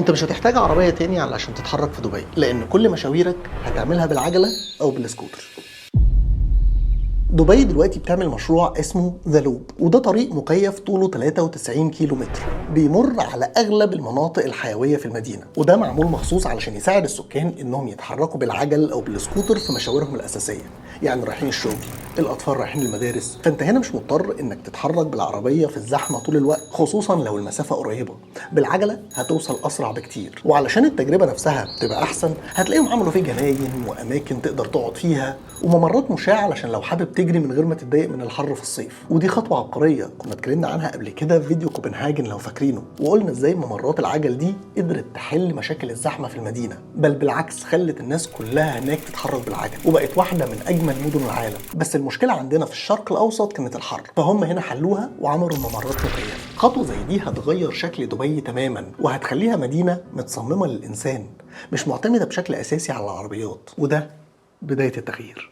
انت مش هتحتاج عربية تاني علشان تتحرك في دبي، لان كل مشاويرك هتعملها بالعجلة او بالسكوتر. دبي دلوقتي بتعمل مشروع اسمه ذا لوب، وده طريق مكيف طوله 93 كيلو متر بيمر على اغلب المناطق الحيويه في المدينه، وده معمول مخصوص علشان يساعد السكان انهم يتحركوا بالعجل او بالسكوتر في مشاويرهم الاساسيه، يعني رايحين الشغل، الاطفال رايحين المدارس. فانت هنا مش مضطر انك تتحرك بالعربيه في الزحمه طول الوقت، خصوصا لو المسافه قريبه. بالعجله هتوصل اسرع بكتير، وعلشان التجربه نفسها تبقى احسن هتلاقيهم عملوا فيه جناين واماكن تقدر تقعد فيها، وممرات مشاة علشان لو حابب تجري من غير ما تتضايق من الحر في الصيف. ودي خطوه عبقريه كنا اتكلمنا عنها قبل كده في فيديو كوبنهاجن لو فاكرينه، وقلنا ازاي ممرات العجل دي قدرت تحل مشاكل الزحمه في المدينه، بل بالعكس خلت الناس كلها هناك تتحرك بالعجل، وبقت واحده من اجمل مدن العالم. بس المشكله عندنا في الشرق الاوسط كانت الحر، فهم هنا حلوها وعملوا ممرات مكيفه. خطوه زي دي هتغير شكل دبي تماما، وهتخليها مدينه متصممه للانسان، مش معتمده بشكل اساسي على العربيات، وده بدايه التغيير.